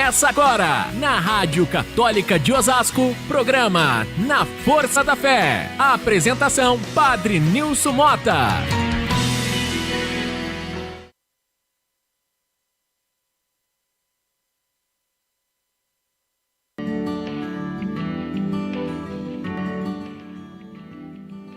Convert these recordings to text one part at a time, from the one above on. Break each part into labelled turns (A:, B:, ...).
A: Começa agora, na Rádio Católica de Osasco, programa Na Força da Fé. A apresentação, Padre Nilson Mota.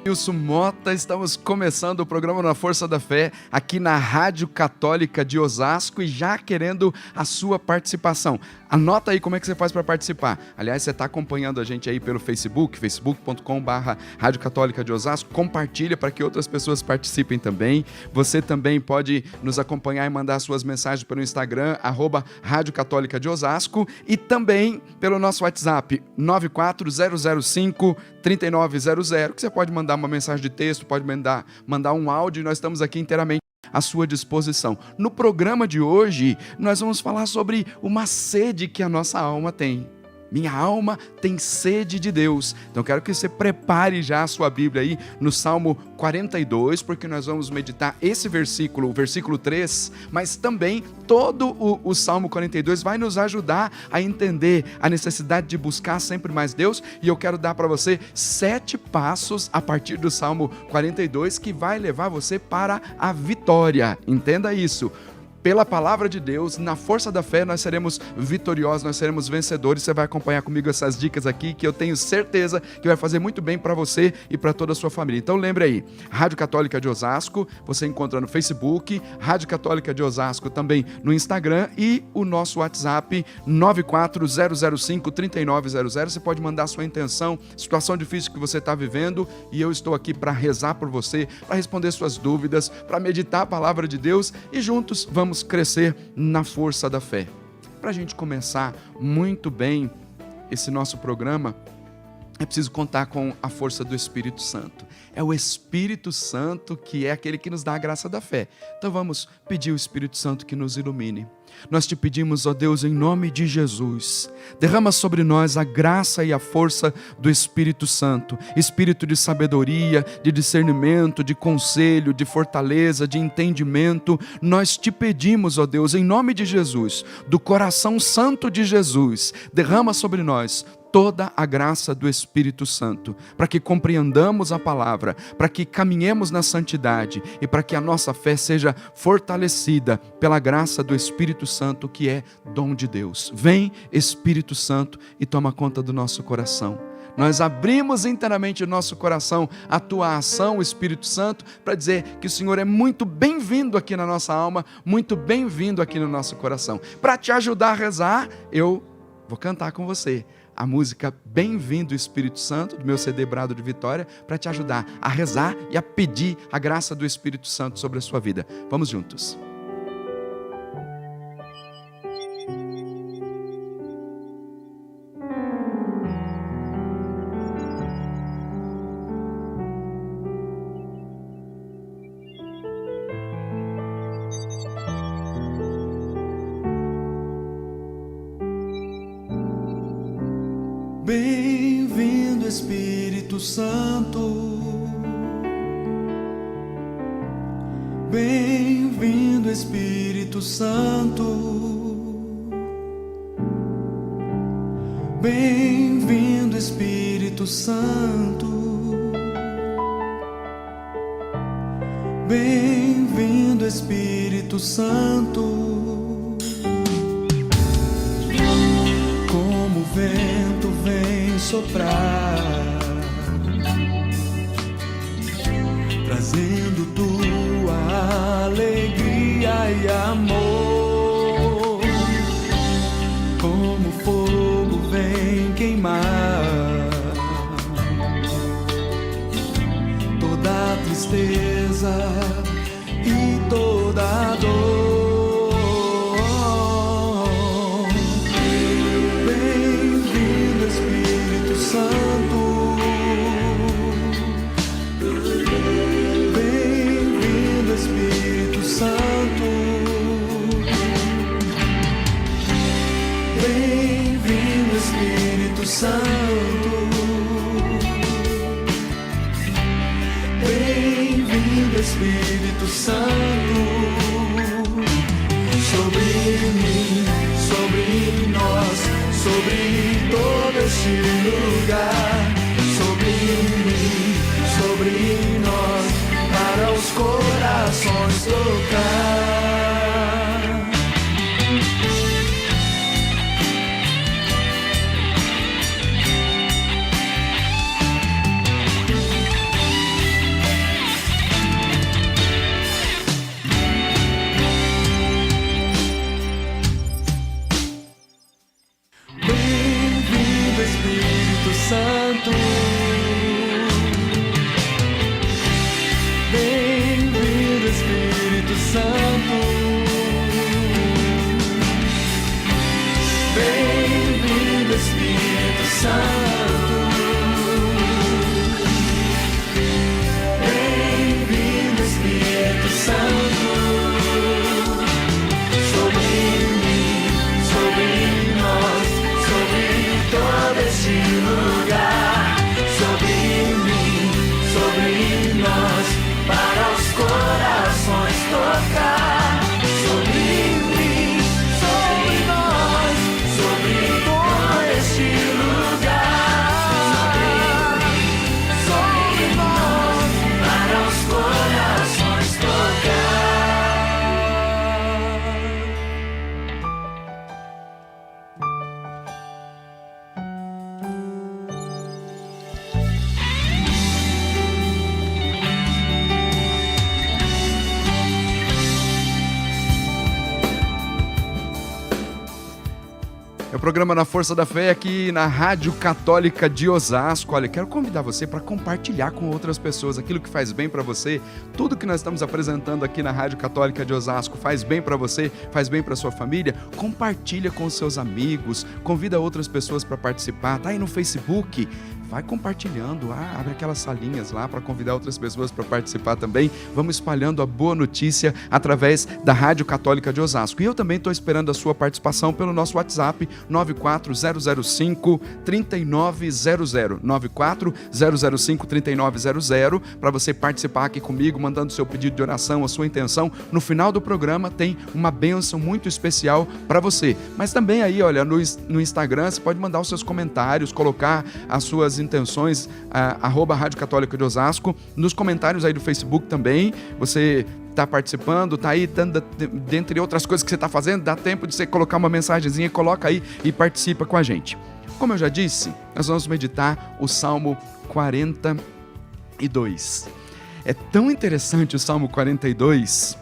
B: Nilson Mota, estamos começando o programa Na Força da Fé aqui na Rádio Católica de Osasco e já querendo a sua participação. Anota aí como é que você faz para participar. Aliás, você está acompanhando a gente aí pelo Facebook, facebook.com/Rádio Católica de Osasco. Compartilha para que outras pessoas participem também. Você também pode nos acompanhar e mandar suas mensagens pelo Instagram, @Rádio Católica de Osasco, e também pelo nosso WhatsApp, 94005-3900, que você pode mandar uma mensagem de texto, pode mandar um áudio, e nós estamos aqui inteiramente à sua disposição. No programa de hoje, nós vamos falar sobre uma sede que a nossa alma tem. Minha alma tem sede de Deus. Então quero que você prepare já a sua Bíblia aí no Salmo 42, porque nós vamos meditar esse versículo, o versículo 3, mas também todo o Salmo 42 vai nos ajudar a entender a necessidade de buscar sempre mais Deus, e eu quero dar para você 7 passos a partir do Salmo 42 que vai levar você para a vitória. Entenda isso. Pela palavra de Deus, na força da fé, nós seremos vitoriosos, nós seremos vencedores. Você vai acompanhar comigo essas dicas aqui, que eu tenho certeza que vai fazer muito bem para você e para toda a sua família. Então lembre aí, Rádio Católica de Osasco, você encontra no Facebook, Rádio Católica de Osasco também no Instagram, e o nosso WhatsApp 94005-3900. Você pode mandar sua intenção, situação difícil que você está vivendo, e eu estou aqui para rezar por você, para responder suas dúvidas, para meditar a palavra de Deus, e juntos vamos crescer na força da fé. Para a gente começar muito bem esse nosso programa, é preciso contar com a força do Espírito Santo. É o Espírito Santo que é aquele que nos dá a graça da fé. Então vamos pedir ao Espírito Santo que nos ilumine. Nós te pedimos, ó Deus, em nome de Jesus, derrama sobre nós a graça e a força do Espírito Santo, espírito de sabedoria, de discernimento, de conselho, de fortaleza, de entendimento. Nós te pedimos, ó Deus, em nome de Jesus, do coração santo de Jesus, derrama sobre nós toda a graça do Espírito Santo, para que compreendamos a palavra, para que caminhemos na santidade e para que a nossa fé seja fortalecida pela graça do Espírito Santo, que é dom de Deus. Vem, Espírito Santo, e toma conta do nosso coração. Nós abrimos inteiramente o nosso coração à tua ação, Espírito Santo, para dizer que o Senhor é muito bem-vindo aqui na nossa alma, muito bem-vindo aqui no nosso coração. Para te ajudar a rezar, eu vou cantar com você a música Bem-vindo Espírito Santo, do meu CD Brado de Vitória, para te ajudar a rezar e a pedir a graça do Espírito Santo sobre a sua vida. Vamos juntos.
C: Bem-vindo Espírito Santo, bem-vindo Espírito Santo, bem-vindo Espírito Santo, bem-vindo Espírito Santo, como o vento vem soprar, trazendo tua alegria e amor, como fogo vem queimar toda a tristeza e toda a dor. Bem-vindo Espírito Santo, bem-vindo Espírito Santo, bem-vindo Espírito Santo, bem-vindo Espírito Santo, sobre mim, sobre nós. Santo. Bem-vindo, Espírito Santo. Bem-vindo, Espírito Santo. Sobre mim, sobre nós, sobre todo este lugar. Sobre mim, sobre nós, para os corações tocar. Sobre mim, sobre nós, sobre todo este lugar. Sobre nós, para os corações tocar.
B: É o programa Na Força da Fé aqui na Rádio Católica de Osasco. Olha, quero convidar você para compartilhar com outras pessoas aquilo que faz bem para você. Tudo que nós estamos apresentando aqui na Rádio Católica de Osasco faz bem para você, faz bem para sua família. Compartilha com os seus amigos, convida outras pessoas para participar. Tá aí no Facebook? Vai compartilhando, abre aquelas salinhas lá para convidar outras pessoas para participar também. Vamos espalhando a boa notícia através da Rádio Católica de Osasco. E eu também estou esperando a sua participação pelo nosso WhatsApp 94005-3900, 94005-3900, para você participar aqui comigo, mandando seu pedido de oração, a sua intenção. No final do programa tem uma bênção muito especial para você. Mas também aí, olha, no Instagram você pode mandar os seus comentários, colocar as suas intenções, @Rádio Católica de Osasco, nos comentários aí do Facebook também. Você está participando, está aí, dentre outras coisas que você está fazendo, dá tempo de você colocar uma mensagenzinha, coloca aí e participa com a gente. Como eu já disse, nós vamos meditar o Salmo 42. É tão interessante o Salmo 42,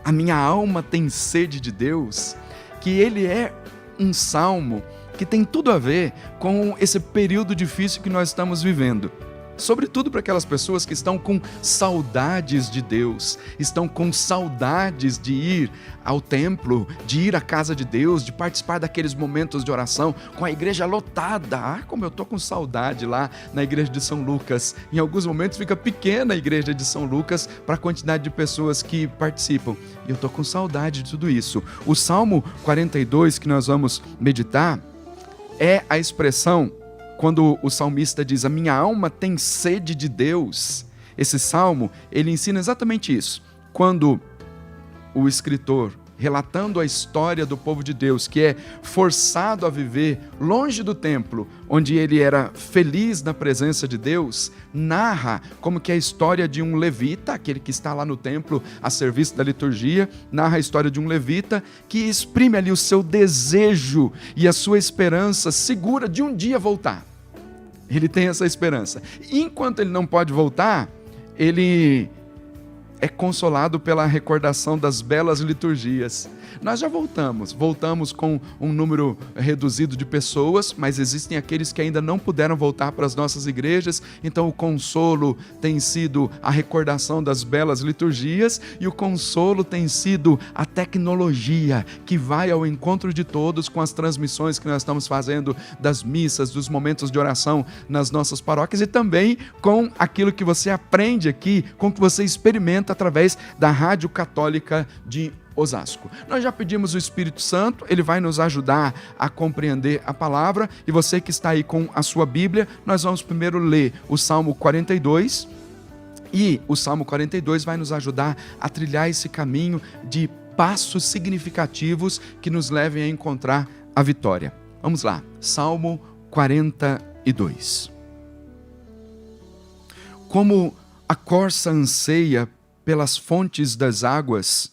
B: a minha alma tem sede de Deus, que ele é um salmo que tem tudo a ver com esse período difícil que nós estamos vivendo. Sobretudo para aquelas pessoas que estão com saudades de Deus, estão com saudades de ir ao templo, de ir à casa de Deus, de participar daqueles momentos de oração, com a igreja lotada. Como eu estou com saudade lá na igreja de São Lucas. Em alguns momentos fica pequena a igreja de São Lucas para a quantidade de pessoas que participam. E eu estou com saudade de tudo isso. O Salmo 42 que nós vamos meditar é a expressão quando o salmista diz: a minha alma tem sede de Deus. Esse salmo, ele ensina exatamente isso. Quando o escritor, relatando a história do povo de Deus, que é forçado a viver longe do templo, onde ele era feliz na presença de Deus, narra como que é a história de um levita, aquele que está lá no templo a serviço da liturgia, narra a história de um levita que exprime ali o seu desejo e a sua esperança segura de um dia voltar. Ele tem essa esperança. E enquanto ele não pode voltar, ele é consolado pela recordação das belas liturgias. Nós já voltamos com um número reduzido de pessoas, mas existem aqueles que ainda não puderam voltar para as nossas igrejas, então o consolo tem sido a recordação das belas liturgias, e o consolo tem sido a tecnologia que vai ao encontro de todos com as transmissões que nós estamos fazendo das missas, dos momentos de oração nas nossas paróquias, e também com aquilo que você aprende aqui, com o que você experimenta através da Rádio Católica de Osasco. Nós já pedimos o Espírito Santo, ele vai nos ajudar a compreender a palavra, e você que está aí com a sua Bíblia, nós vamos primeiro ler o Salmo 42, e o Salmo 42 vai nos ajudar a trilhar esse caminho de passos significativos que nos levem a encontrar a vitória. Vamos lá, Salmo 42. Como a corça anseia pelas fontes das águas,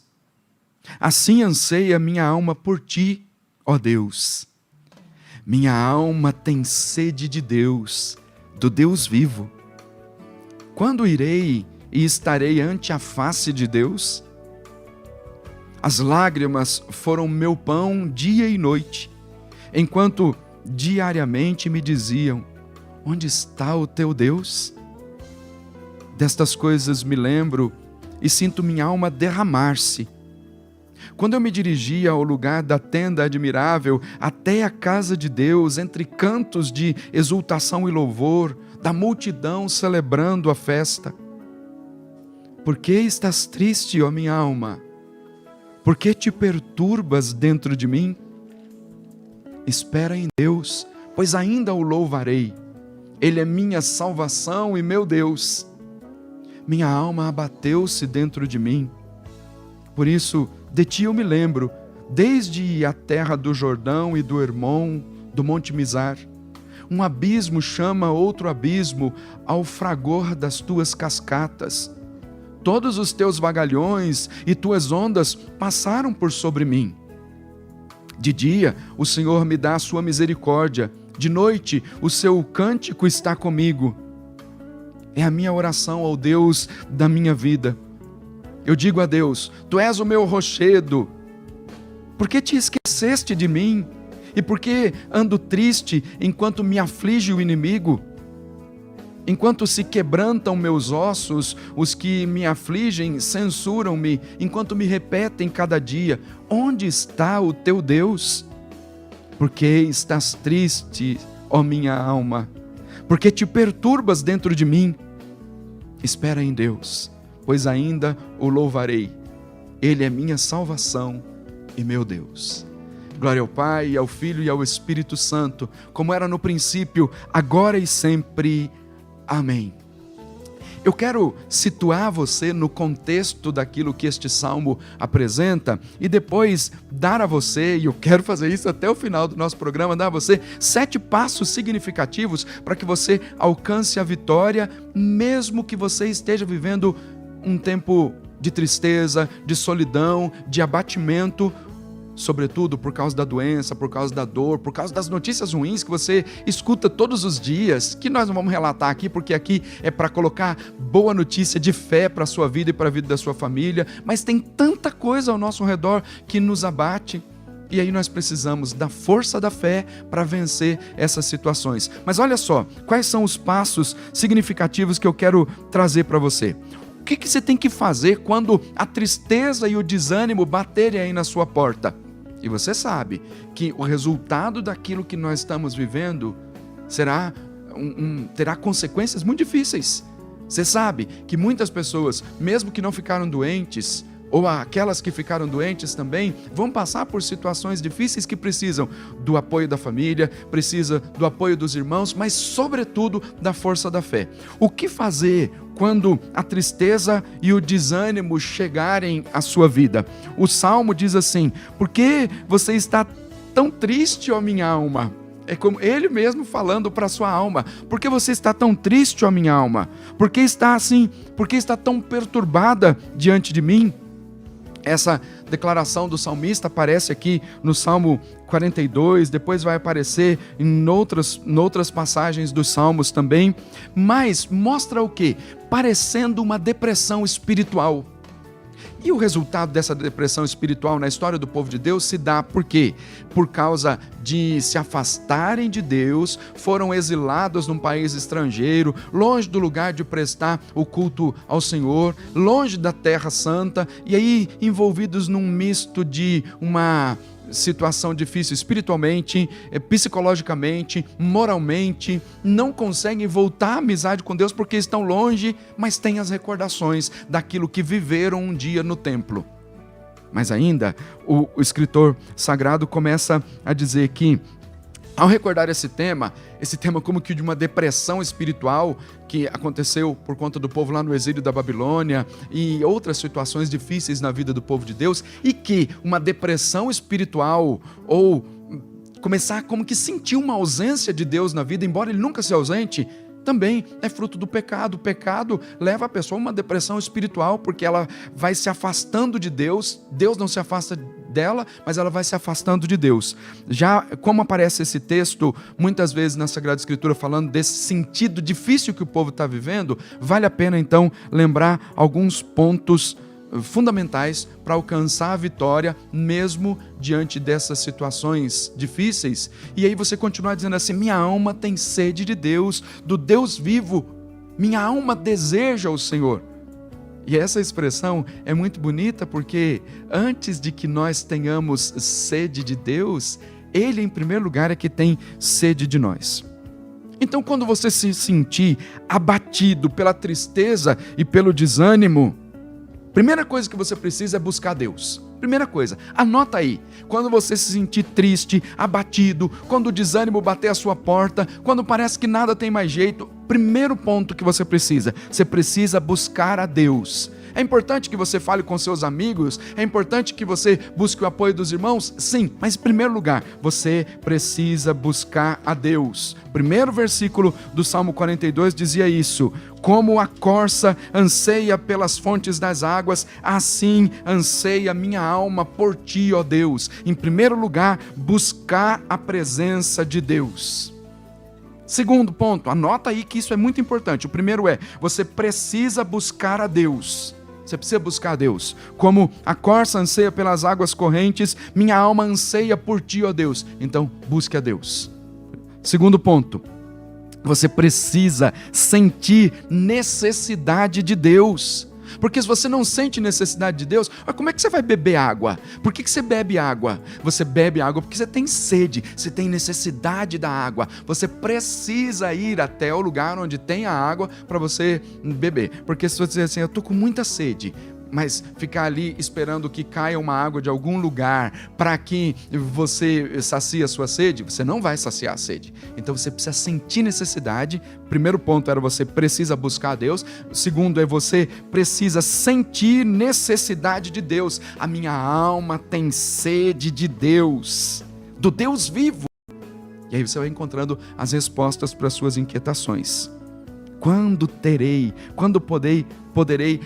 B: assim anseia minha alma por ti, ó Deus. Minha alma tem sede de Deus, do Deus vivo. Quando irei e estarei ante a face de Deus? As lágrimas foram meu pão dia e noite, enquanto diariamente me diziam: onde está o teu Deus? Destas coisas me lembro e sinto minha alma derramar-se. Quando eu me dirigia ao lugar da tenda admirável, até a casa de Deus, entre cantos de exultação e louvor, da multidão celebrando a festa. Por que estás triste, ó minha alma? Por que te perturbas dentro de mim? Espera em Deus, pois ainda o louvarei. Ele é minha salvação e meu Deus. Minha alma abateu-se dentro de mim. Por isso, de ti eu me lembro, desde a terra do Jordão e do Hermon, do Monte Mizar. Um abismo chama outro abismo ao fragor das tuas cascatas. Todos os teus vagalhões e tuas ondas passaram por sobre mim. De dia, o Senhor me dá a sua misericórdia. De noite, o seu cântico está comigo. É a minha oração ao Deus da minha vida. Eu digo a Deus, tu és o meu rochedo. Por que te esqueceste de mim? E por que ando triste enquanto me aflige o inimigo? Enquanto se quebrantam meus ossos, os que me afligem censuram-me, enquanto me repetem cada dia, onde está o teu Deus? Por que estás triste, ó minha alma? Por que te perturbas dentro de mim? Espera em Deus, pois ainda o louvarei. Ele é minha salvação e meu Deus. Glória ao Pai, ao Filho e ao Espírito Santo, como era no princípio, agora e sempre. Amém. Eu quero situar você no contexto daquilo que este salmo apresenta e depois dar a você, e eu quero fazer isso até o final do nosso programa, dar a você 7 passos significativos para que você alcance a vitória, mesmo que você esteja vivendo um tempo de tristeza, de solidão, de abatimento, sobretudo por causa da doença, por causa da dor, por causa das notícias ruins que você escuta todos os dias, que nós não vamos relatar aqui, porque aqui é para colocar boa notícia de fé para a sua vida e para a vida da sua família, mas tem tanta coisa ao nosso redor que nos abate, e aí nós precisamos da força da fé para vencer essas situações. Mas olha só, quais são os passos significativos que eu quero trazer para você? O que você tem que fazer quando a tristeza e o desânimo baterem aí na sua porta? E você sabe que o resultado daquilo que nós estamos vivendo terá consequências muito difíceis. Você sabe que muitas pessoas, mesmo que não ficaram doentes, ou aquelas que ficaram doentes também, vão passar por situações difíceis que precisam do apoio da família, precisa do apoio dos irmãos, mas sobretudo da força da fé. O que fazer quando a tristeza e o desânimo chegarem à sua vida? O Salmo diz assim: por que você está tão triste, ó minha alma? É como ele mesmo falando para a sua alma. Por que você está tão triste, ó minha alma? Por que está assim? Por que está tão perturbada diante de mim? Essa declaração do salmista aparece aqui no Salmo 42, depois vai aparecer em outras passagens dos Salmos também, mas mostra o quê? Parecendo uma depressão espiritual. E o resultado dessa depressão espiritual na história do povo de Deus se dá por quê? Por causa de se afastarem de Deus, foram exilados num país estrangeiro, longe do lugar de prestar o culto ao Senhor, longe da terra santa, e aí envolvidos num misto de uma situação difícil espiritualmente, psicologicamente, moralmente, não conseguem voltar à amizade com Deus porque estão longe, mas têm as recordações daquilo que viveram um dia no templo. Mas ainda, o escritor sagrado começa a dizer que, ao recordar esse tema como que de uma depressão espiritual que aconteceu por conta do povo lá no exílio da Babilônia e outras situações difíceis na vida do povo de Deus, e que uma depressão espiritual ou começar como que sentir uma ausência de Deus na vida, embora ele nunca se ausente, também é fruto do pecado. O pecado leva a pessoa a uma depressão espiritual, porque ela vai se afastando de Deus. Deus não se afasta dela, mas ela vai se afastando de Deus. Já como aparece esse texto muitas vezes na Sagrada Escritura falando desse sentido difícil que o povo está vivendo, vale a pena então lembrar alguns pontos fundamentais para alcançar a vitória mesmo diante dessas situações difíceis. E aí você continua dizendo assim: minha alma tem sede de Deus, do Deus vivo, minha alma deseja o Senhor. E essa expressão é muito bonita porque antes de que nós tenhamos sede de Deus, Ele em primeiro lugar é que tem sede de nós. Então quando você se sentir abatido pela tristeza e pelo desânimo, primeira coisa que você precisa é buscar Deus. Primeira coisa, anota aí. Quando você se sentir triste, abatido, quando o desânimo bater a sua porta, quando parece que nada tem mais jeito, primeiro ponto que você precisa buscar a Deus. É importante que você fale com seus amigos, é importante que você busque o apoio dos irmãos, sim, mas em primeiro lugar, você precisa buscar a Deus. Primeiro versículo do Salmo 42 dizia isso: como a corça anseia pelas fontes das águas, assim anseia minha alma por ti, ó Deus. Em primeiro lugar, buscar a presença de Deus. Segundo ponto, anota aí que isso é muito importante. O primeiro é, você precisa buscar a Deus. Você precisa buscar a Deus. Como a corça anseia pelas águas correntes, minha alma anseia por ti, ó Deus. Então, busque a Deus. Segundo ponto, você precisa sentir necessidade de Deus. Porque se você não sente necessidade de Deus, como é que você vai beber água? Por que você bebe água? Você bebe água porque você tem sede, você tem necessidade da água. Você precisa ir até o lugar onde tem a água para você beber. Porque se você dizer assim, eu estou com muita sede, mas ficar ali esperando que caia uma água de algum lugar para que você sacie a sua sede, você não vai saciar a sede. Então você precisa sentir necessidade. Primeiro ponto era você precisa buscar a Deus. Segundo é você precisa sentir necessidade de Deus. A minha alma tem sede de Deus, do Deus vivo. E aí você vai encontrando as respostas para as suas inquietações. Quando poderei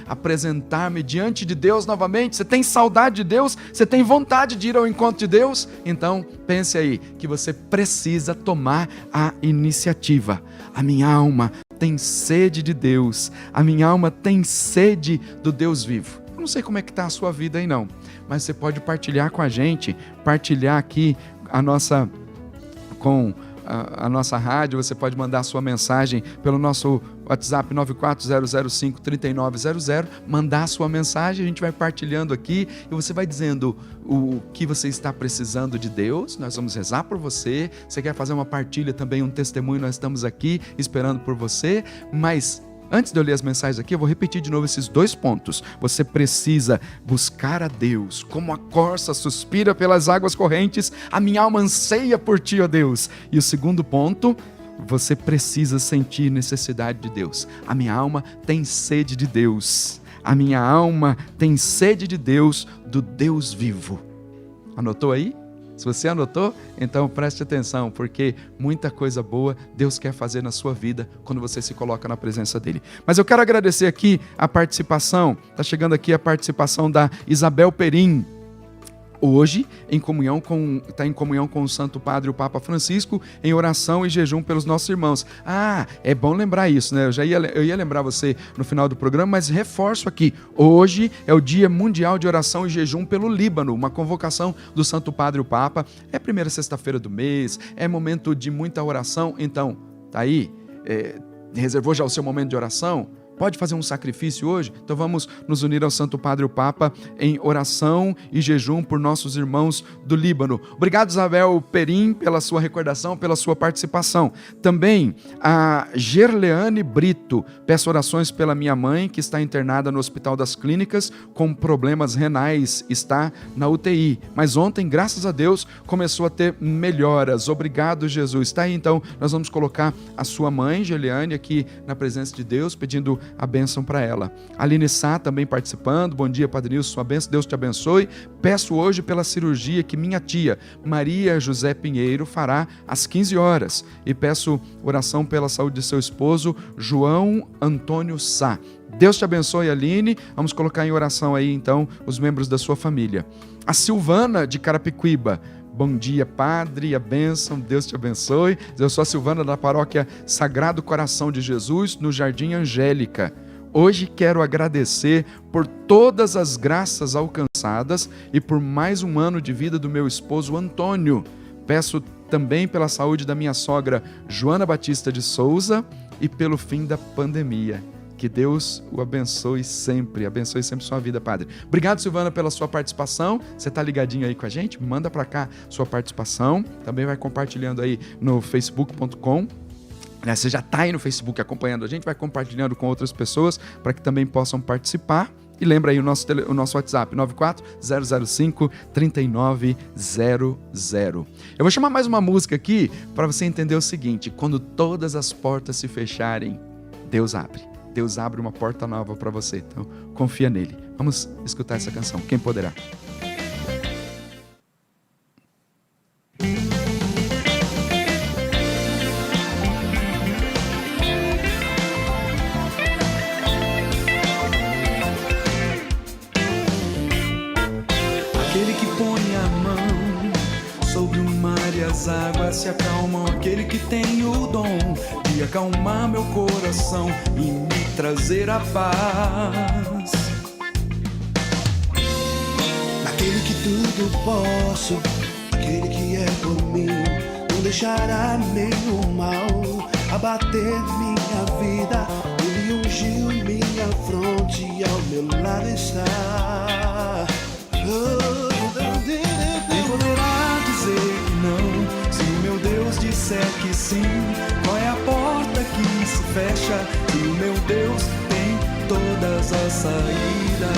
B: apresentar-me diante de Deus novamente? Você tem saudade de Deus? Você tem vontade de ir ao encontro de Deus? Então, pense aí que você precisa tomar a iniciativa. A minha alma tem sede de Deus. A minha alma tem sede do Deus vivo. Eu não sei como é que está a sua vida aí não, mas você pode partilhar com a gente, partilhar aqui a nossa rádio. Você pode mandar a sua mensagem pelo nosso WhatsApp 940053900, mandar a sua mensagem, a gente vai partilhando aqui e você vai dizendo o que você está precisando de Deus, nós vamos rezar por você. Você quer fazer uma partilha também, um testemunho, nós estamos aqui esperando por você. Mas antes de eu ler as mensagens aqui, eu vou repetir de novo esses 2 pontos. Você precisa buscar a Deus, como a corça suspira pelas águas correntes, a minha alma anseia por ti, ó Deus. E o segundo ponto, você precisa sentir necessidade de Deus. A minha alma tem sede de Deus. A minha alma tem sede de Deus, do Deus vivo. Anotou aí? Se você anotou, então preste atenção, porque muita coisa boa Deus quer fazer na sua vida quando você se coloca na presença dEle. Mas eu quero agradecer aqui a participação, está chegando aqui a participação da Isabel Perim. Hoje, está em comunhão com o Santo Padre, o Papa Francisco, em oração e jejum pelos nossos irmãos. É bom lembrar isso, né? Eu ia lembrar você no final do programa, mas reforço aqui. Hoje é o Dia Mundial de Oração e Jejum pelo Líbano, uma convocação do Santo Padre, o Papa. É a primeira sexta-feira do mês, é momento de muita oração. Então, tá aí, reservou já o seu momento de oração? Pode fazer um sacrifício hoje? Então vamos nos unir ao Santo Padre o Papa em oração e jejum por nossos irmãos do Líbano. Obrigado, Isabel Perim, pela sua recordação, pela sua participação. Também a Gerleane Brito. Peço orações pela minha mãe, que está internada no Hospital das Clínicas com problemas renais, está na UTI. Mas ontem, graças a Deus, começou a ter melhoras. Obrigado, Jesus. Está aí, então, nós vamos colocar a sua mãe, Gerleane, aqui na presença de Deus, pedindo a bênção para ela. Aline Sá também participando. Bom dia, Padre Nilson, sua bênção, Deus te abençoe. Peço hoje pela cirurgia que minha tia Maria José Pinheiro fará às 15 horas. E peço oração pela saúde de seu esposo, João Antônio Sá. Deus te abençoe, Aline. Vamos colocar em oração aí, então, os membros da sua família. A Silvana de Carapicuíba. Bom dia, Padre, a bênção, Deus te abençoe. Eu sou a Silvana da paróquia Sagrado Coração de Jesus, no Jardim Angélica. Hoje quero agradecer por todas as graças alcançadas e por mais um ano de vida do meu esposo Antônio. Peço também pela saúde da minha sogra Joana Batista de Souza e pelo fim da pandemia. Que Deus o abençoe sempre sua vida, Padre. Obrigado, Silvana, pela sua participação. Você está ligadinho aí com a gente? Manda para cá sua participação. Também vai compartilhando aí no facebook.com. Você já está aí no Facebook acompanhando a gente, vai compartilhando com outras pessoas para que também possam participar. E lembra aí o nosso WhatsApp, 94005-3900. Eu vou chamar mais uma música aqui para você entender o seguinte: quando todas as portas se fecharem, Deus abre. Deus abre uma porta nova para você. Então, confia nele. Vamos escutar essa canção. Quem poderá?
C: Aquele que põe a mão sobre o mar e as águas se acalmam. Aquele que tem o dom de acalmar meu coração e me trazer a paz. Naquele que tudo posso, aquele que é por mim, não deixará nenhum mal abater minha vida. Ele ungiu minha fronte e ao meu lado está. Quem poderá dizer que não, se o meu Deus disser que sim? Qual é a porta que se fecha, se o meu Deus tem todas as saídas?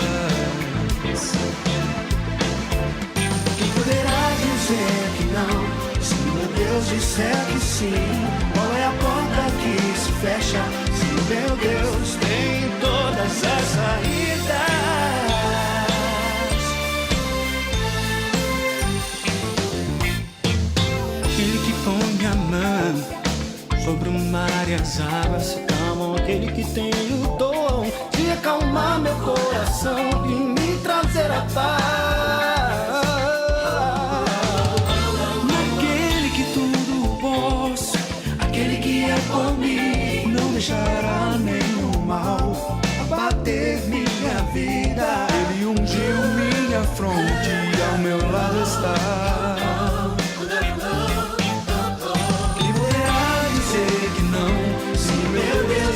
C: Quem poderá dizer que não, se o meu Deus disser que sim? Qual é a porta que se fecha, se o meu Deus tem todas as saídas? Aquele que põe a mão sobre o mar e as águas se acalmam. Aquele que tem o dom de acalmar meu coração e me trazer a paz. Naquele que tudo posso, aquele que é por mim, não deixará nenhum mal abater minha vida. Ele ungiu minha fronte e ao meu lado está.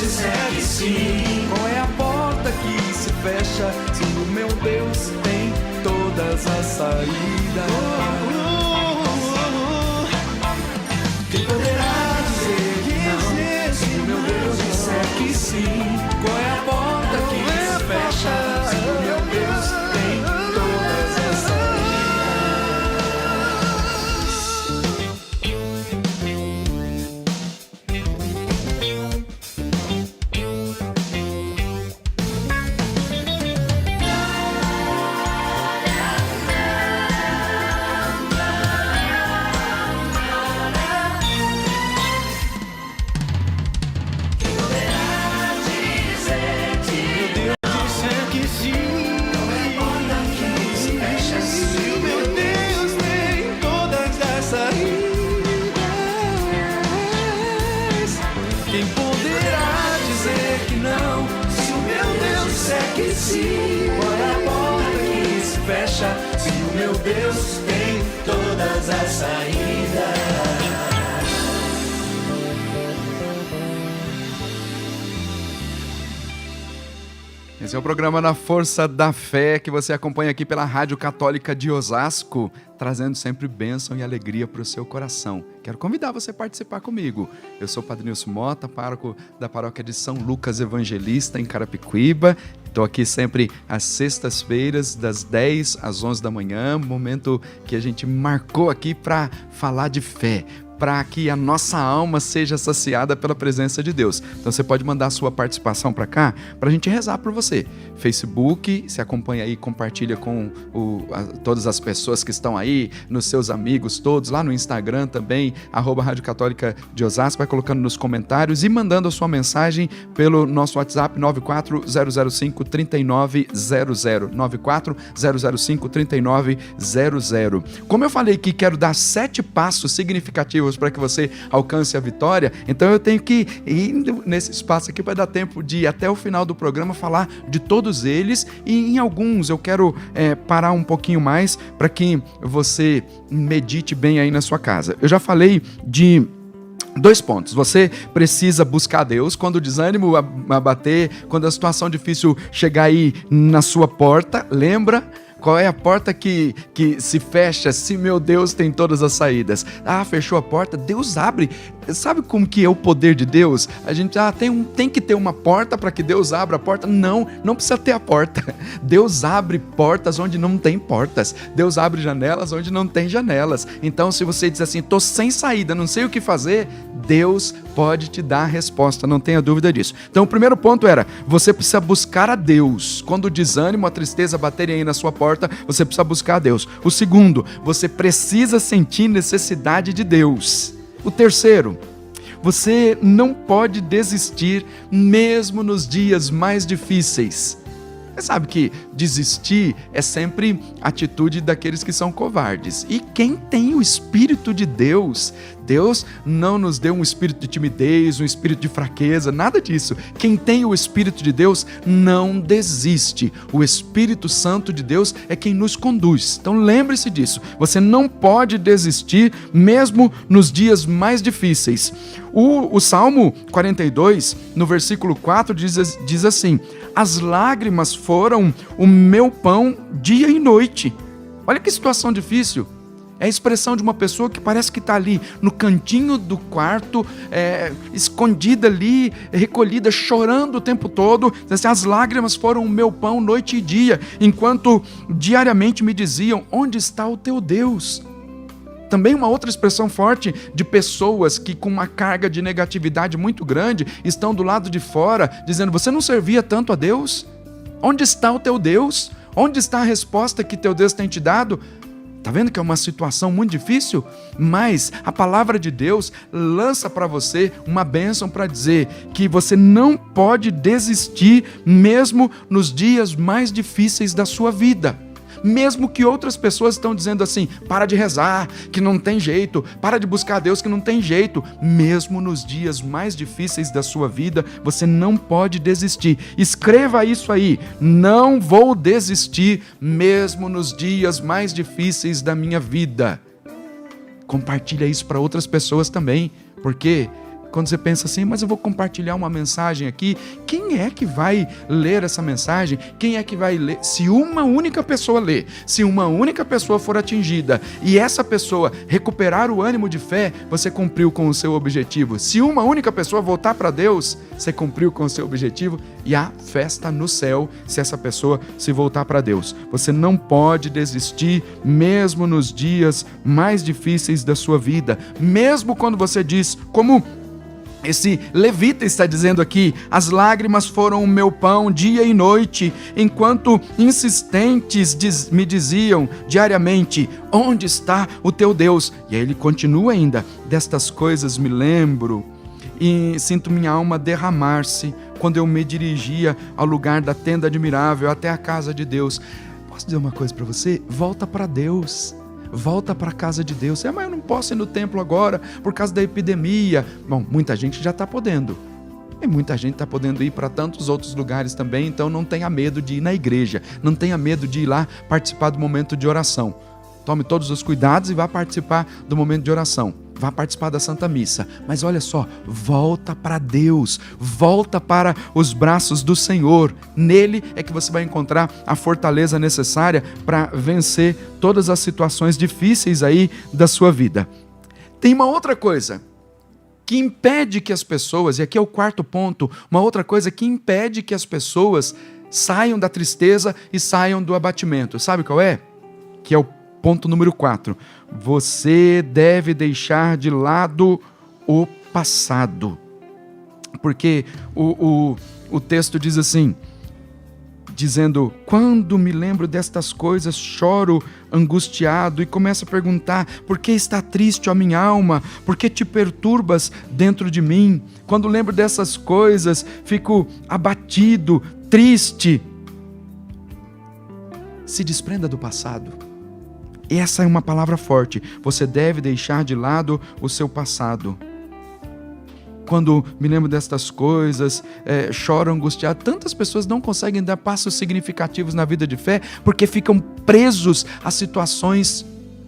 C: Segue sim. Qual é a porta que se fecha, se o meu Deus tem todas as saídas? Quem poderá dizer que não, se o meu Deus disser que sim? Qual é a porta que se fecha, se o meu Deus tem todas as saídas? Se o meu Deus tem todas as saídas.
B: Esse é o programa Na Força da Fé, que você acompanha aqui pela Rádio Católica de Osasco, trazendo sempre bênção e alegria para o seu coração. Quero convidar você a participar comigo. Eu sou o Padre Nilson Mota, pároco da paróquia de São Lucas Evangelista, em Carapicuíba. Estou aqui sempre às sextas-feiras, das 10 às 11 da manhã, momento que a gente marcou aqui para falar de fé, para que a nossa alma seja saciada pela presença de Deus. Então você pode mandar a sua participação para cá, para a gente rezar por você. Facebook, se acompanha aí, compartilha com todas as pessoas que estão aí, nos seus amigos todos, lá no Instagram também, @Rádio Católica de Osasco, vai colocando nos comentários e mandando a sua mensagem pelo nosso WhatsApp 94005-3900, 94005-3900. Como eu falei que quero dar 7 passos significativos para que você alcance a vitória, então eu tenho que ir nesse espaço aqui para dar tempo de ir até o final do programa falar de todos eles, e em alguns eu quero parar um pouquinho mais para que você medite bem aí na sua casa. Eu já falei de 2 pontos. Você precisa buscar Deus quando o desânimo abater, quando a situação difícil chegar aí na sua porta. Lembra? Qual é a porta que se fecha se meu Deus tem todas as saídas? Fechou a porta, Deus abre. Sabe como que é o poder de Deus? A gente tem que ter uma porta para que Deus abra a porta. Não precisa ter a porta. Deus abre portas onde não tem portas. Deus abre janelas onde não tem janelas. Então, se você diz assim, estou sem saída, não sei o que fazer, Deus pode te dar a resposta, não tenha dúvida disso. Então, o primeiro ponto era, você precisa buscar a Deus. Quando o desânimo, a tristeza baterem aí na sua porta, você precisa buscar a Deus. O segundo, você precisa sentir necessidade de Deus. O terceiro, você não pode desistir mesmo nos dias mais difíceis. Você sabe que desistir é sempre atitude daqueles que são covardes. E quem tem o Espírito de Deus, Deus não nos deu um espírito de timidez, um espírito de fraqueza, nada disso. Quem tem o Espírito de Deus não desiste. O Espírito Santo de Deus é quem nos conduz. Então lembre-se disso. Você não pode desistir mesmo nos dias mais difíceis. O Salmo 42, no versículo 4, diz assim: as lágrimas foram o meu pão dia e noite. Olha que situação difícil. É a expressão de uma pessoa que parece que está ali no cantinho do quarto, escondida ali, recolhida, chorando o tempo todo. Assim, as lágrimas foram o meu pão noite e dia, enquanto diariamente me diziam, onde está o teu Deus? Também uma outra expressão forte de pessoas que com uma carga de negatividade muito grande estão do lado de fora, dizendo, você não servia tanto a Deus? Onde está o teu Deus? Onde está a resposta que teu Deus tem te dado? Está vendo que é uma situação muito difícil? Mas a palavra de Deus lança para você uma bênção para dizer que você não pode desistir mesmo nos dias mais difíceis da sua vida. Mesmo que outras pessoas estão dizendo assim, para de rezar, que não tem jeito, para de buscar a Deus, que não tem jeito. Mesmo nos dias mais difíceis da sua vida, você não pode desistir. Escreva isso aí, não vou desistir mesmo nos dias mais difíceis da minha vida. Compartilha isso para outras pessoas também, porque quando você pensa assim, mas eu vou compartilhar uma mensagem aqui, quem é que vai ler essa mensagem? Quem é que vai ler? Se uma única pessoa ler, se uma única pessoa for atingida e essa pessoa recuperar o ânimo de fé, você cumpriu com o seu objetivo. Se uma única pessoa voltar para Deus, você cumpriu com o seu objetivo e há festa no céu se essa pessoa se voltar para Deus. Você não pode desistir mesmo nos dias mais difíceis da sua vida, mesmo quando você diz, como esse levita está dizendo aqui, as lágrimas foram o meu pão dia e noite, enquanto insistentes me diziam diariamente, onde está o teu Deus? E aí ele continua ainda, destas coisas me lembro e sinto minha alma derramar-se quando eu me dirigia ao lugar da tenda admirável até a casa de Deus. Posso dizer uma coisa para você? Volta para Deus. Volta para a casa de Deus. Mas eu não posso ir no templo agora por causa da epidemia. Bom, muita gente já está podendo. E muita gente está podendo ir para tantos outros lugares também, então não tenha medo de ir na igreja. Não tenha medo de ir lá participar do momento de oração. Tome todos os cuidados e vá participar do momento de oração. Vá participar da Santa Missa. Mas olha só, volta para Deus. Volta para os braços do Senhor. Nele é que você vai encontrar a fortaleza necessária para vencer todas as situações difíceis aí da sua vida. Tem uma outra coisa que impede que as pessoas, e aqui é o quarto ponto, uma outra coisa que impede que as pessoas saiam da tristeza e saiam do abatimento. Sabe qual é? Que é o ponto número 4. Você deve deixar de lado o passado. Porque o texto diz assim, dizendo, quando me lembro destas coisas, choro angustiado e começo a perguntar, por que está triste a minha alma? Por que te perturbas dentro de mim? Quando lembro dessas coisas, fico abatido, triste. Se desprenda do passado. Essa é uma palavra forte. Você deve deixar de lado o seu passado. Quando me lembro destas coisas, choro angustiado. Tantas pessoas não conseguem dar passos significativos na vida de fé porque ficam presos a situações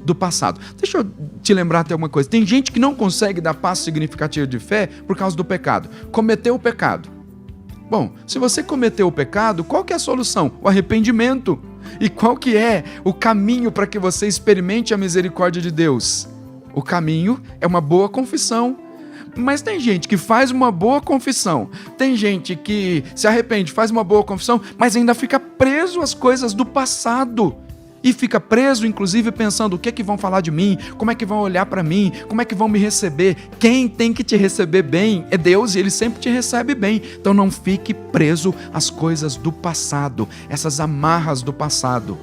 B: do passado. Deixa eu te lembrar até uma coisa. Tem gente que não consegue dar passo significativo de fé por causa do pecado. Cometeu o pecado. Bom, se você cometeu o pecado, qual que é a solução? O arrependimento. E qual que é o caminho para que você experimente a misericórdia de Deus? O caminho é uma boa confissão. Mas tem gente que faz uma boa confissão, tem gente que se arrepende, faz uma boa confissão, mas ainda fica preso às coisas do passado. E fica preso, inclusive, pensando o que é que vão falar de mim, como é que vão olhar para mim, como é que vão me receber. Quem tem que te receber bem é Deus e Ele sempre te recebe bem. Então não fique preso às coisas do passado, essas amarras do passado.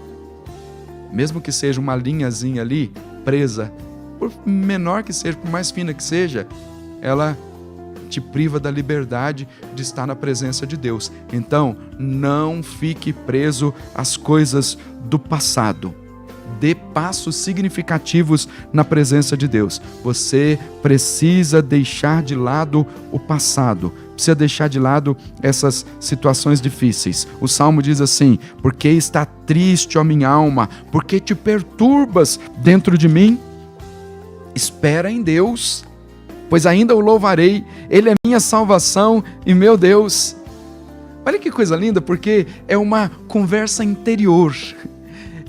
B: Mesmo que seja uma linhazinha ali, presa, por menor que seja, por mais fina que seja, ela te priva da liberdade de estar na presença de Deus. Então, não fique preso às coisas do passado. Dê passos significativos na presença de Deus. Você precisa deixar de lado o passado. Precisa deixar de lado essas situações difíceis. O Salmo diz assim: por que está triste, ó minha alma? Por que te perturbas dentro de mim? Espera em Deus, pois ainda o louvarei, Ele é minha salvação e meu Deus. Olha que coisa linda, porque é uma conversa interior.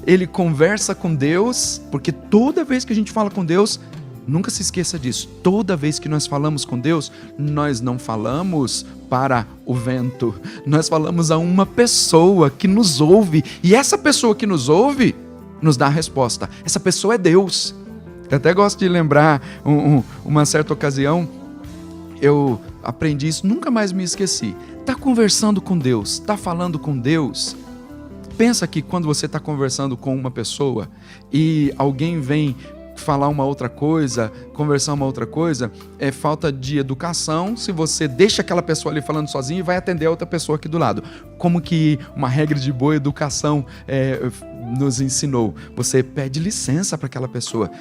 B: Ele conversa com Deus, porque toda vez que a gente fala com Deus, nunca se esqueça disso, toda vez que nós falamos com Deus, nós não falamos para o vento, nós falamos a uma pessoa que nos ouve, e essa pessoa que nos ouve, nos dá a resposta. Essa pessoa é Deus. Eu até gosto de lembrar uma certa ocasião, eu aprendi isso, nunca mais me esqueci. Está conversando com Deus, está falando com Deus. Pensa que quando você está conversando com uma pessoa e alguém vem falar uma outra coisa, conversar uma outra coisa, é falta de educação se você deixa aquela pessoa ali falando sozinho e vai atender a outra pessoa aqui do lado. Como que uma regra de boa educação nos ensinou? Você pede licença para aquela pessoa.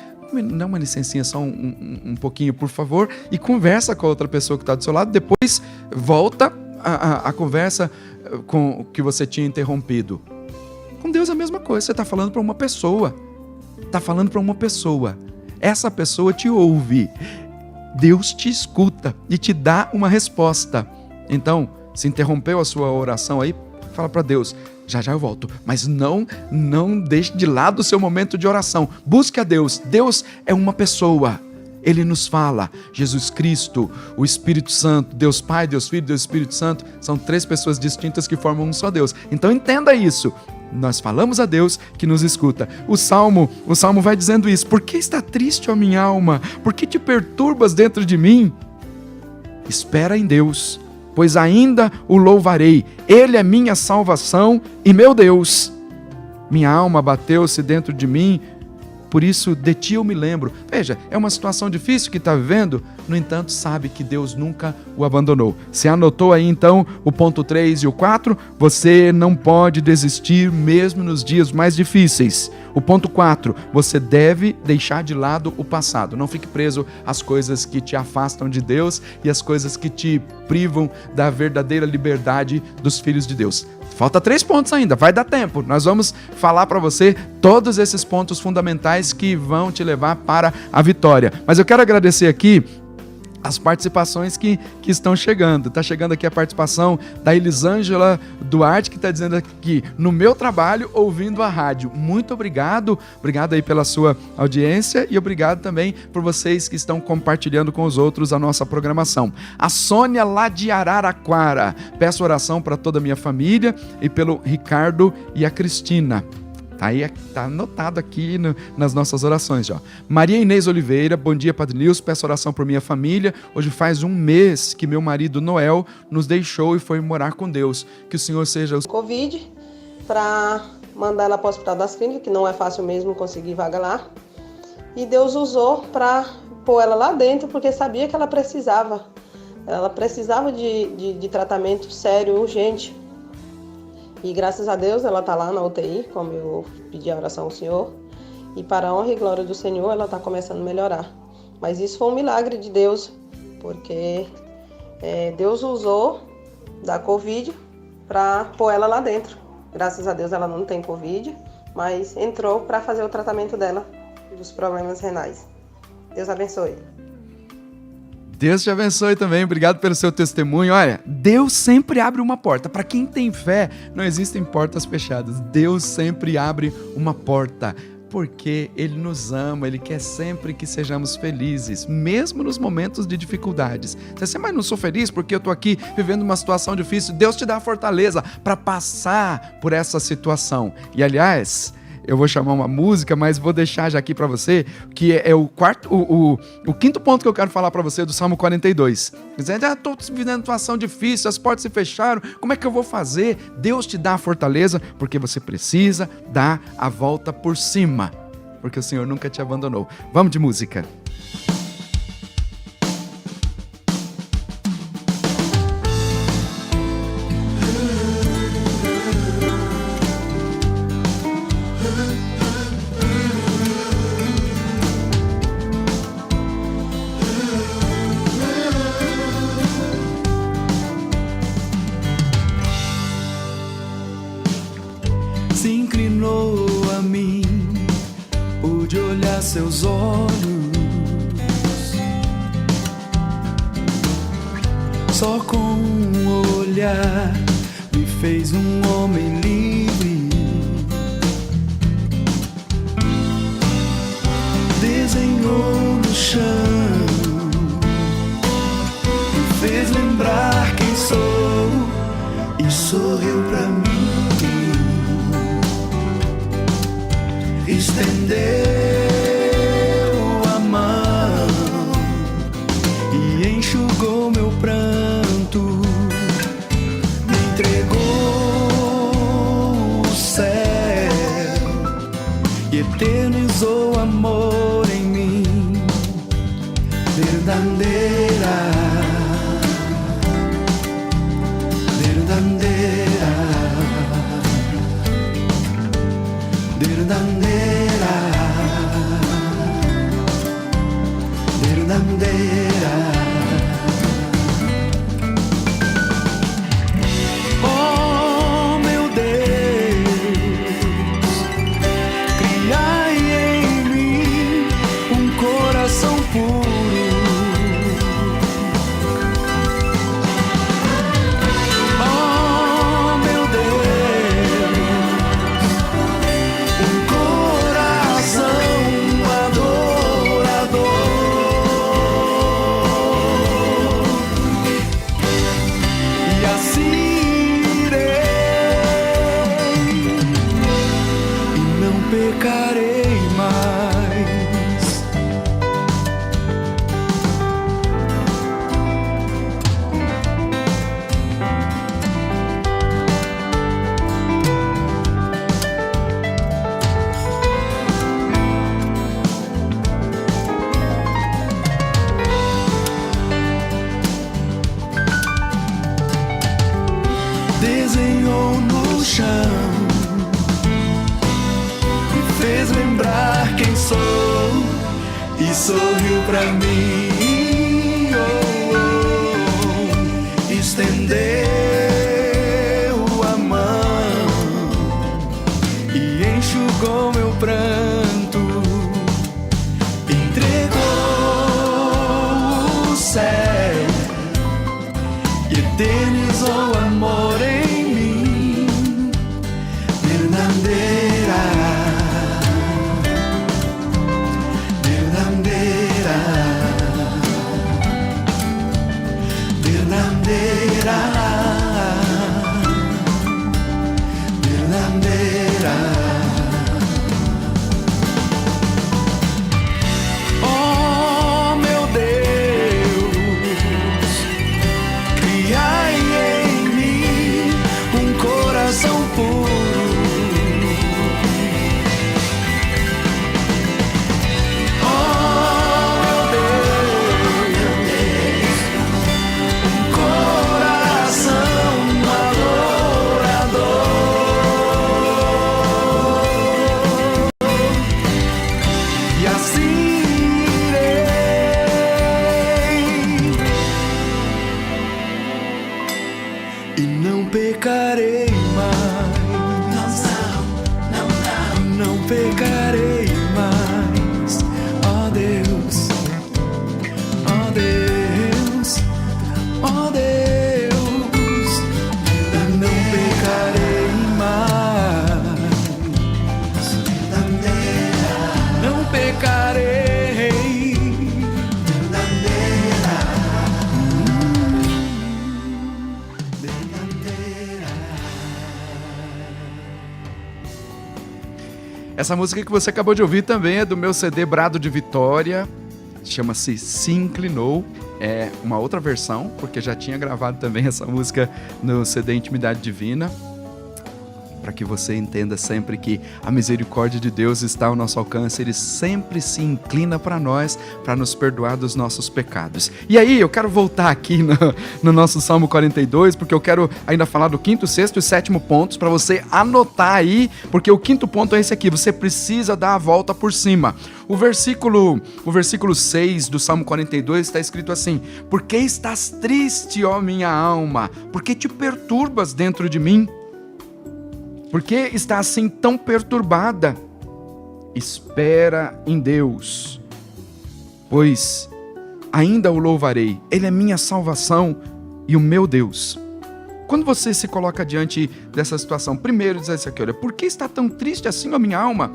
B: Dá uma licencinha, só um pouquinho, por favor, e conversa com a outra pessoa que está do seu lado, depois volta a conversa com que você tinha interrompido. Com Deus é a mesma coisa, você está falando para uma pessoa. Está falando para uma pessoa. Essa pessoa te ouve. Deus te escuta e te dá uma resposta. Então, se interrompeu a sua oração aí, fala para Deus: já já eu volto. Mas não deixe de lado o seu momento de oração. Busque a Deus. Deus é uma pessoa. Ele nos fala. Jesus Cristo, o Espírito Santo, Deus Pai, Deus Filho, Deus Espírito Santo, são três pessoas distintas que formam um só Deus. Então entenda isso. Nós falamos a Deus que nos escuta. O Salmo vai dizendo isso. Por que está triste, ó minha alma? Por que te perturbas dentro de mim? Espera em Deus, pois ainda o louvarei. Ele é minha salvação e meu Deus. Minha alma bateu-se dentro de mim, por isso de ti eu me lembro. Veja, é uma situação difícil que está vivendo, no entanto sabe que Deus nunca o abandonou. Você anotou aí então o ponto 3 e o 4? Você não pode desistir mesmo nos dias mais difíceis. O ponto 4, você deve deixar de lado o passado. Não fique preso às coisas que te afastam de Deus e às coisas que te privam da verdadeira liberdade dos filhos de Deus. Falta 3 pontos ainda, vai dar tempo. Nós vamos falar para você todos esses pontos fundamentais que vão te levar para a vitória. Mas eu quero agradecer aqui as participações que estão chegando. Está chegando aqui a participação da Elisângela Duarte, que está dizendo aqui: no meu trabalho, ouvindo a rádio. Muito obrigado. Obrigado aí pela sua audiência e obrigado também por vocês que estão compartilhando com os outros a nossa programação. A Sônia lá de Araraquara. Peço oração para toda a minha família e pelo Ricardo e a Cristina. Tá anotado aqui nas nossas orações já. Maria Inês Oliveira, bom dia, Padre Nilson, peço oração por minha família. Hoje faz 1 mês que meu marido Noel nos deixou e foi morar com Deus. Que o Senhor seja o
D: Covid, para mandar ela para o Hospital das Clínicas, que não é fácil mesmo conseguir vaga lá. E Deus usou para pôr ela lá dentro, porque sabia que ela precisava. Ela precisava de tratamento sério, urgente. E graças a Deus ela está lá na UTI, como eu pedi a oração ao Senhor. E para a honra e glória do Senhor, ela está começando a melhorar. Mas isso foi um milagre de Deus, porque Deus usou da Covid para pôr ela lá dentro. Graças a Deus ela não tem Covid, mas entrou para fazer o tratamento dela e dos problemas renais. Deus abençoe.
B: Deus te abençoe também, obrigado pelo seu testemunho. Olha, Deus sempre abre uma porta. Para quem tem fé, não existem portas fechadas. Deus sempre abre uma porta, porque Ele nos ama, Ele quer sempre que sejamos felizes, mesmo nos momentos de dificuldades. Você diz, mas não sou feliz porque eu estou aqui vivendo uma situação difícil. Deus te dá a fortaleza para passar por essa situação. E aliás, eu vou chamar uma música, mas vou deixar já aqui para você, que é o quinto ponto que eu quero falar para você do Salmo 42. Dizendo, estou vivendo uma situação difícil, as portas se fecharam, como é que eu vou fazer? Deus te dá a fortaleza, porque você precisa dar a volta por cima, porque o Senhor nunca te abandonou. Vamos de música.
C: Se inclinou a mim, pude olhar seus olhos. Só com um olhar me fez um homem livre. Desenhou no chão, me fez lembrar quem sou e sorriu pra mim. Estendeu a mão e enxugou meu pranto, me entregou o céu e eternizou amor em mim. Verdadeira, verdadeira, verdadeira, verdadeira. Oh, meu Deus, criai em mim um coração puro. Pecarei mais. Desenhou no chão, fez lembrar quem sou e sorriu pra mim. Oh, oh. Estendeu a mão e enxugou meu pranto, entregou o céu e eternizou amor em mim. Verdadeira, verdadeira, verdadeira, verdadeira. Oh, meu Deus, criai em mim um coração puro. E não pecarei mais. Não pecarei mais.
B: Essa música que você acabou de ouvir também é do meu CD Brado de Vitória, chama-se Se Inclinou, é uma outra versão, porque já tinha gravado também essa música no CD Intimidade Divina, para que você entenda sempre que a misericórdia de Deus está ao nosso alcance, Ele sempre se inclina para nós, para nos perdoar dos nossos pecados. E aí, eu quero voltar aqui no nosso Salmo 42, porque eu quero ainda falar do 5º, 6º e 7º pontos, para você anotar aí, porque o 5º ponto é esse aqui, você precisa dar a volta por cima. O versículo 6 do Salmo 42 está escrito assim: por que estás triste, ó minha alma? Por que te perturbas dentro de mim? Por que está assim tão perturbada? Espera em Deus, pois ainda o louvarei. Ele é minha salvação e o meu Deus. Quando você se coloca diante dessa situação, primeiro diz isso aqui, olha, por que está tão triste assim a minha alma?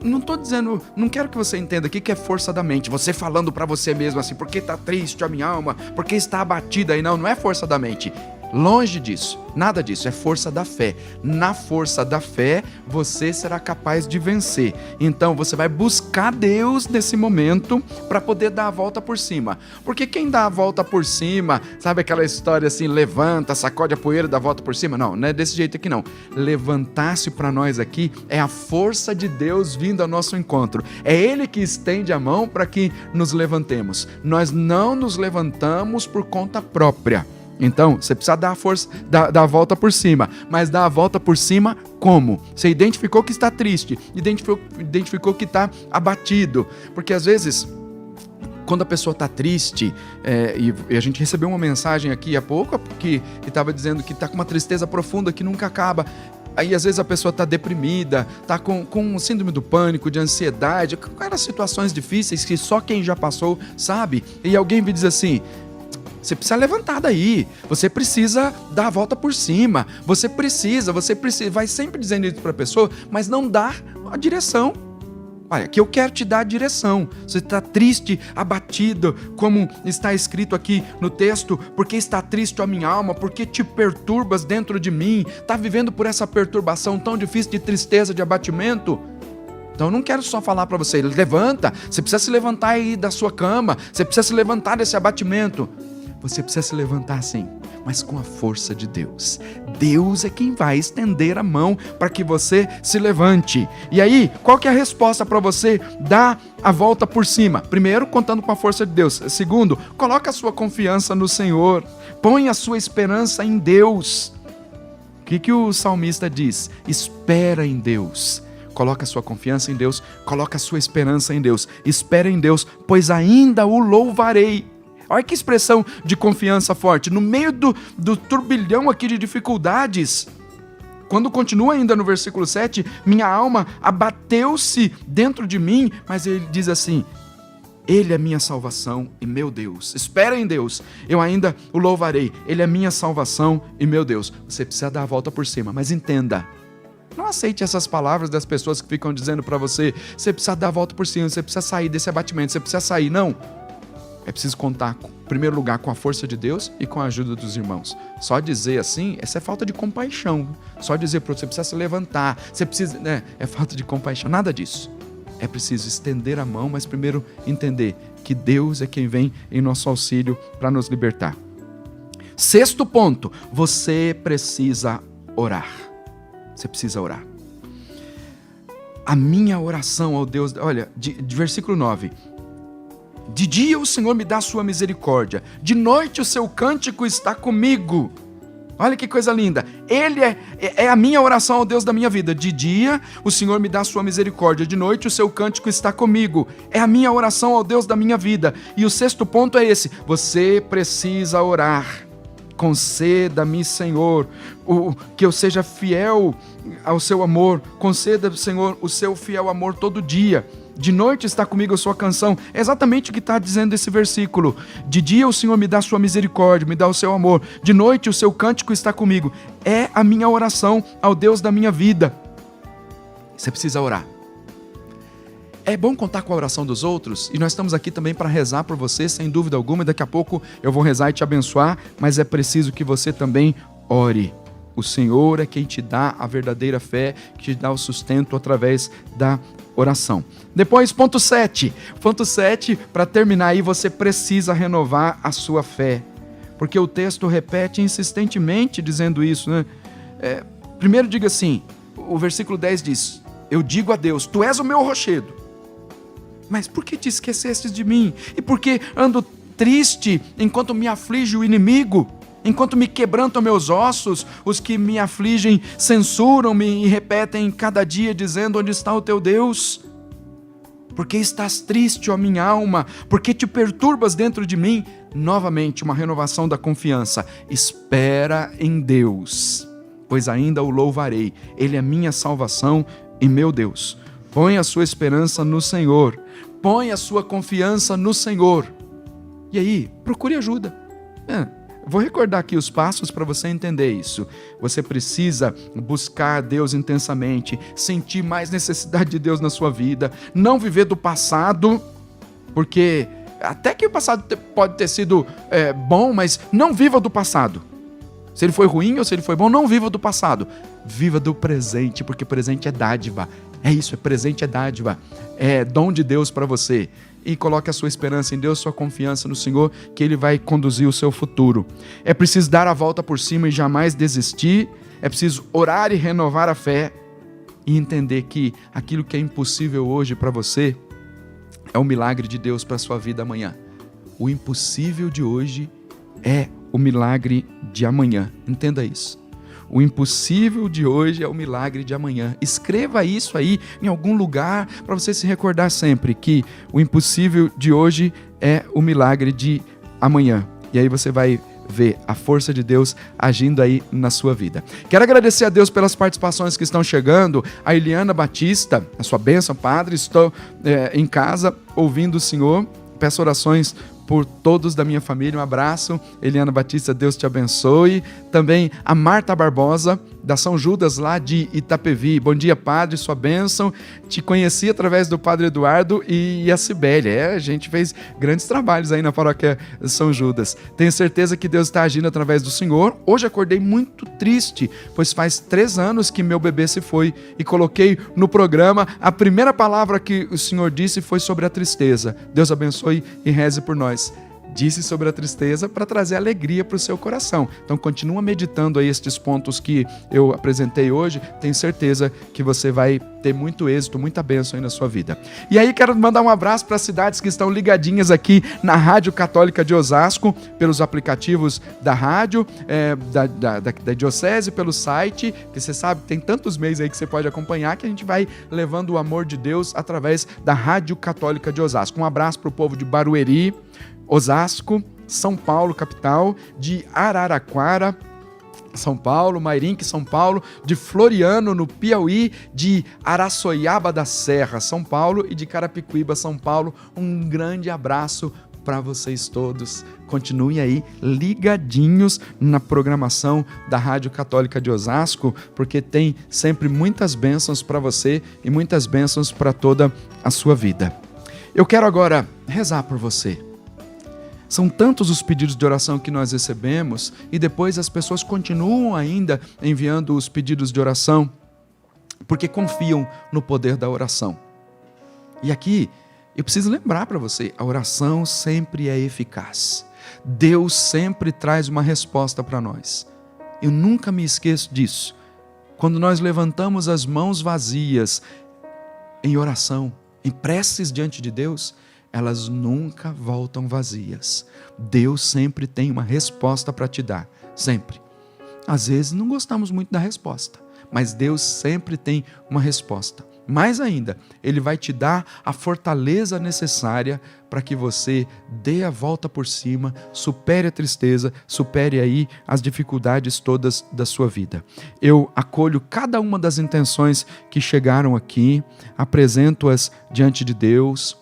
B: Não estou dizendo, não quero que você entenda aqui que é força da mente, você falando para você mesmo assim, por que está triste a minha alma? Por que está abatida aí? Não é força da mente. Longe disso, nada disso, é força da fé. Na força da fé, você será capaz de vencer. Então, você vai buscar Deus nesse momento para poder dar a volta por cima. Porque quem dá a volta por cima, sabe aquela história assim, levanta, sacode a poeira, dá a volta por cima? Não, não é desse jeito aqui não. Levantar-se para nós aqui é a força de Deus vindo ao nosso encontro. É Ele que estende a mão para que nos levantemos. Nós não nos levantamos por conta própria. Então, você precisa dar a força, dar a volta por cima. Mas dar a volta por cima como? Você identificou que está triste, identificou que está abatido. Porque às vezes, quando a pessoa está triste, e a gente recebeu uma mensagem aqui há pouco que estava dizendo que está com uma tristeza profunda que nunca acaba. Aí às vezes a pessoa está deprimida, está com síndrome do pânico, de ansiedade, com aquelas situações difíceis que só quem já passou sabe. E alguém me diz assim: você precisa levantar daí, você precisa dar a volta por cima, você precisa, vai sempre dizendo isso para a pessoa, mas não dá a direção. Olha, que eu quero te dar a direção. Você está triste, abatido, como está escrito aqui no texto, porque está triste a minha alma, porque te perturbas dentro de mim, está vivendo por essa perturbação tão difícil de tristeza, de abatimento. Então eu não quero só falar para você, levanta, você precisa se levantar aí da sua cama, você precisa se levantar desse abatimento. Você precisa se levantar sim, mas com a força de Deus. Deus é quem vai estender a mão para que você se levante. E aí, qual que é a resposta para você dar a volta por cima? Primeiro, contando com a força de Deus. Segundo, coloca a sua confiança no Senhor. Põe a sua esperança em Deus. O que o salmista diz? Espera em Deus. Coloca a sua confiança em Deus, coloca a sua esperança em Deus. Espera em Deus, pois ainda o louvarei. Olha que expressão de confiança forte. No meio do turbilhão aqui de dificuldades, quando continua ainda no versículo 7, minha alma abateu-se dentro de mim, mas ele diz assim: Ele é minha salvação e meu Deus. Espera em Deus, eu ainda o louvarei. Ele é minha salvação e meu Deus. Você precisa dar a volta por cima, mas entenda. Não aceite essas palavras das pessoas que ficam dizendo para você: você precisa dar a volta por cima, você precisa sair desse abatimento, você precisa sair. Não. É preciso contar, em primeiro lugar, com a força de Deus e com a ajuda dos irmãos. Só dizer assim, essa é falta de compaixão. Só dizer para você precisa se levantar, você precisa, é falta de compaixão. Nada disso. É preciso estender a mão, mas primeiro entender que Deus é quem vem em nosso auxílio para nos libertar. 6º ponto, você precisa orar. Você precisa orar. A minha oração ao Deus, olha, de versículo 9... De dia o Senhor me dá a sua misericórdia, de noite o seu cântico está comigo. Olha que coisa linda. Ele é a minha oração ao Deus da minha vida. De dia o Senhor me dá a sua misericórdia, de noite o seu cântico está comigo. É a minha oração ao Deus da minha vida. E o 6º ponto é esse: você precisa orar. Conceda-me, Senhor, que eu seja fiel ao seu amor. Conceda, Senhor, o seu fiel amor todo dia. De noite está comigo a sua canção. É exatamente o que está dizendo esse versículo. De dia o Senhor me dá a sua misericórdia, me dá o seu amor. De noite o seu cântico está comigo. É a minha oração ao Deus da minha vida. Você precisa orar. É bom contar com a oração dos outros, e nós estamos aqui também para rezar por você, sem dúvida alguma, e daqui a pouco eu vou rezar e te abençoar, mas é preciso que você também ore. O Senhor é quem te dá a verdadeira fé, que te dá o sustento através da oração. Depois, ponto 7. Ponto 7, para terminar aí, você precisa renovar a sua fé. Porque o texto repete insistentemente dizendo isso, né? Primeiro diga assim, o versículo 10 diz: eu digo a Deus, tu és o meu rochedo. Mas por que te esqueceste de mim? E por que ando triste enquanto me aflige o inimigo? Enquanto me quebrantam meus ossos, os que me afligem censuram-me e repetem cada dia dizendo: onde está o teu Deus? Por que estás triste, ó minha alma? Por que te perturbas dentro de mim? Novamente, uma renovação da confiança. Espera em Deus, pois ainda o louvarei. Ele é minha salvação e meu Deus. Põe a sua esperança no Senhor. Põe a sua confiança no Senhor. E aí, procure ajuda. Vou recordar aqui os passos para você entender isso. Você precisa buscar Deus intensamente, sentir mais necessidade de Deus na sua vida, não viver do passado, porque até que o passado pode ter sido bom, mas não viva do passado. Se ele foi ruim ou se ele foi bom, não viva do passado. Viva do presente, porque presente é dádiva. É isso, presente é dádiva. É dom de Deus para você. E coloque a sua esperança em Deus, sua confiança no Senhor, que Ele vai conduzir o seu futuro. É preciso dar a volta por cima e jamais desistir. É preciso orar e renovar a fé e entender que aquilo que é impossível hoje para você é o milagre de Deus para a sua vida amanhã. O impossível de hoje é o milagre de amanhã. Entenda isso. O impossível de hoje é o milagre de amanhã. Escreva isso aí em algum lugar para você se recordar sempre que o impossível de hoje é o milagre de amanhã. E aí você vai ver a força de Deus agindo aí na sua vida. Quero agradecer a Deus pelas participações que estão chegando. A Eliana Batista, a sua bênção, Padre. Estou em casa ouvindo o Senhor. Peço orações por todos da minha família. Um abraço, Eliana Batista, Deus te abençoe. Também a Marta Barbosa, da São Judas, lá de Itapevi. Bom dia, Padre, sua bênção. Te conheci através do Padre Eduardo e a Cibele. A gente fez grandes trabalhos aí na paróquia São Judas. Tenho certeza que Deus está agindo através do Senhor. Hoje acordei muito triste, pois faz 3 anos que meu bebê se foi e coloquei no programa. A primeira palavra que o Senhor disse foi sobre a tristeza. Deus abençoe e reze por nós. Disse sobre a tristeza para trazer alegria para o seu coração. Então continua meditando aí estes pontos que eu apresentei hoje. Tenho certeza que você vai ter muito êxito, muita bênção aí na sua vida. E aí quero mandar um abraço para as cidades que estão ligadinhas aqui na Rádio Católica de Osasco, pelos aplicativos da rádio, da Diocese, pelo site, que você sabe que tem tantos meios aí que você pode acompanhar, que a gente vai levando o amor de Deus através da Rádio Católica de Osasco. Um abraço para o povo de Barueri, Osasco, São Paulo, capital, de Araraquara, São Paulo, Mairinque, São Paulo, de Floriano, no Piauí, de Araçoiaba da Serra, São Paulo, e de Carapicuíba, São Paulo. Um grande abraço para vocês todos. Continuem aí ligadinhos na programação da Rádio Católica de Osasco, porque tem sempre muitas bênçãos para você e muitas bênçãos para toda a sua vida. Eu quero agora rezar por você. São tantos os pedidos de oração que nós recebemos e depois as pessoas continuam ainda enviando os pedidos de oração porque confiam no poder da oração. E aqui eu preciso lembrar para você, a oração sempre é eficaz. Deus sempre traz uma resposta para nós. Eu nunca me esqueço disso. Quando nós levantamos as mãos vazias em oração, em preces diante de Deus, elas nunca voltam vazias. Deus sempre tem uma resposta para te dar, sempre. Às vezes não gostamos muito da resposta, mas Deus sempre tem uma resposta. Mais ainda, Ele vai te dar a fortaleza necessária para que você dê a volta por cima, supere a tristeza, supere aí as dificuldades todas da sua vida. Eu acolho cada uma das intenções que chegaram aqui, apresento-as diante de Deus.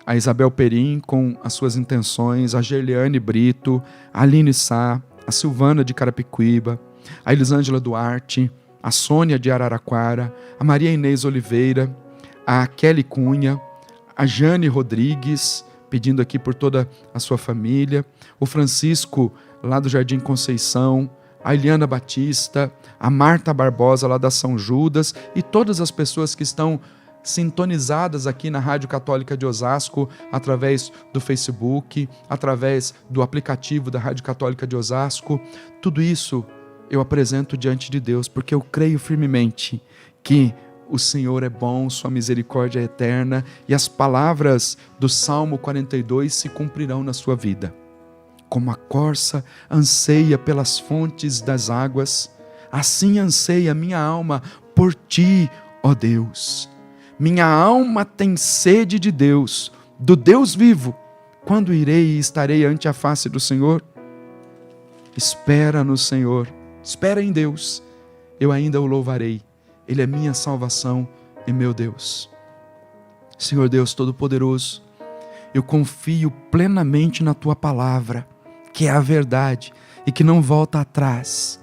B: A Isabel Perim com as suas intenções, a Gerliane Brito, a Aline Sá, a Silvana de Carapicuíba, a Elisângela Duarte, a Sônia de Araraquara, a Maria Inês Oliveira, a Kelly Cunha, a Jane Rodrigues, pedindo aqui por toda a sua família, o Francisco lá do Jardim Conceição, a Eliana Batista, a Marta Barbosa lá da São Judas e todas as pessoas que estão sintonizadas aqui na Rádio Católica de Osasco, através do Facebook, através do aplicativo da Rádio Católica de Osasco. Tudo isso eu apresento diante de Deus, porque eu creio firmemente que o Senhor é bom, sua misericórdia é eterna e as palavras do Salmo 42 se cumprirão na sua vida. Como a corça anseia pelas fontes das águas, assim anseia minha alma por ti, ó Deus. Minha alma tem sede de Deus, do Deus vivo. Quando irei e estarei ante a face do Senhor? Espera no Senhor, espera em Deus. Eu ainda o louvarei. Ele é minha salvação e meu Deus. Senhor Deus Todo-Poderoso, eu confio plenamente na Tua palavra, que é a verdade e que não volta atrás.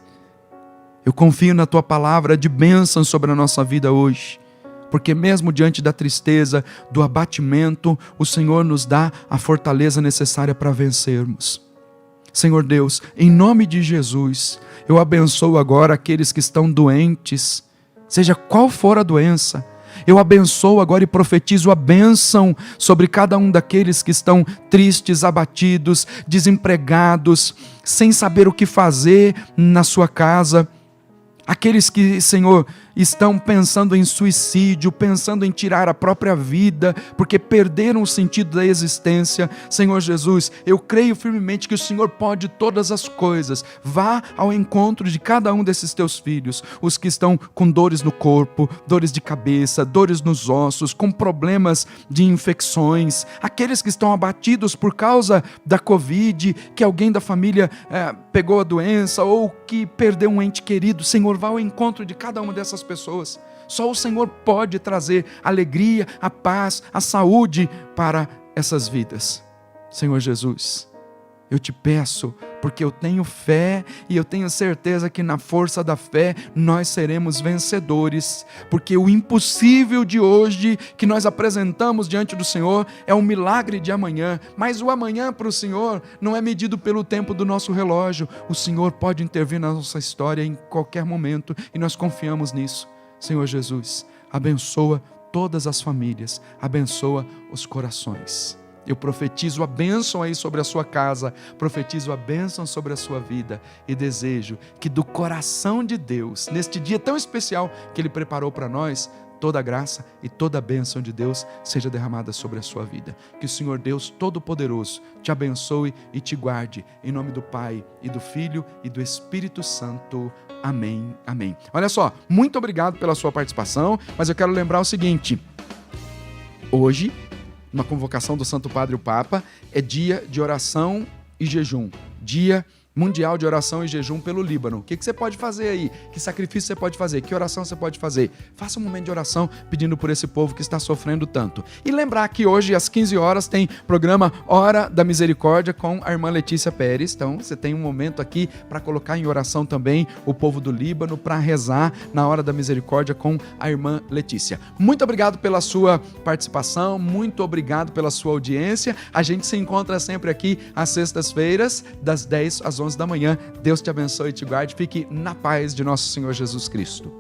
B: Eu confio na Tua palavra de bênção sobre a nossa vida hoje, porque mesmo diante da tristeza, do abatimento, o Senhor nos dá a fortaleza necessária para vencermos. Senhor Deus, em nome de Jesus, eu abençoo agora aqueles que estão doentes, seja qual for a doença. Eu abençoo agora e profetizo a bênção sobre cada um daqueles que estão tristes, abatidos, desempregados, sem saber o que fazer na sua casa. Aqueles que, Senhor, estão pensando em suicídio, pensando em tirar a própria vida, porque perderam o sentido da existência. Senhor Jesus, eu creio firmemente que o Senhor pode todas as coisas. Vá ao encontro de cada um desses teus filhos, os que estão com dores no corpo, dores de cabeça, dores nos ossos, com problemas de infecções, aqueles que estão abatidos por causa da Covid, que alguém da família pegou a doença ou que perdeu um ente querido. Senhor, vá ao encontro de cada uma dessas pessoas. Só o Senhor pode trazer alegria, a paz, a saúde para essas vidas. Senhor Jesus, eu te peço, porque eu tenho fé e eu tenho certeza que na força da fé nós seremos vencedores, porque o impossível de hoje que nós apresentamos diante do Senhor é um milagre de amanhã, mas o amanhã para o Senhor não é medido pelo tempo do nosso relógio. O Senhor pode intervir na nossa história em qualquer momento e nós confiamos nisso. Senhor Jesus, abençoa todas as famílias, abençoa os corações. Eu profetizo a bênção aí sobre a sua casa, profetizo a bênção sobre a sua vida e desejo que do coração de Deus, neste dia tão especial que Ele preparou para nós, toda a graça e toda a bênção de Deus seja derramada sobre a sua vida. Que o Senhor Deus Todo-Poderoso te abençoe e te guarde, em nome do Pai e do Filho e do Espírito Santo. Amém, amém. Olha só, muito obrigado pela sua participação, mas eu quero lembrar o seguinte: hoje, uma convocação do Santo Padre o Papa, é dia de oração e jejum, dia mundial de oração e jejum pelo Líbano. O que você pode fazer aí? Que sacrifício você pode fazer? Que oração você pode fazer? Faça um momento de oração pedindo por esse povo que está sofrendo tanto. E lembrar que hoje às 15 horas tem programa Hora da Misericórdia com a irmã Letícia Pérez. Então você tem um momento aqui para colocar em oração também o povo do Líbano, para rezar na Hora da Misericórdia com a irmã Letícia. Muito obrigado pela sua participação, muito obrigado pela sua audiência. A gente se encontra sempre aqui às sextas-feiras, das 10 às 11 da manhã. Deus te abençoe e te guarde. Fique na paz de nosso Senhor Jesus Cristo.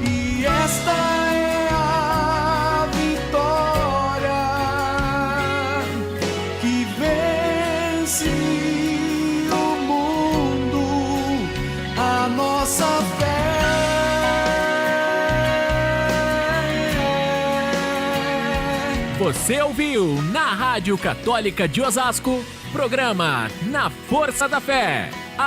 C: E esta é a vitória que vence o mundo, a nossa fé.
A: Você ouviu na Rádio Católica de Osasco, programa Na Força da Fé.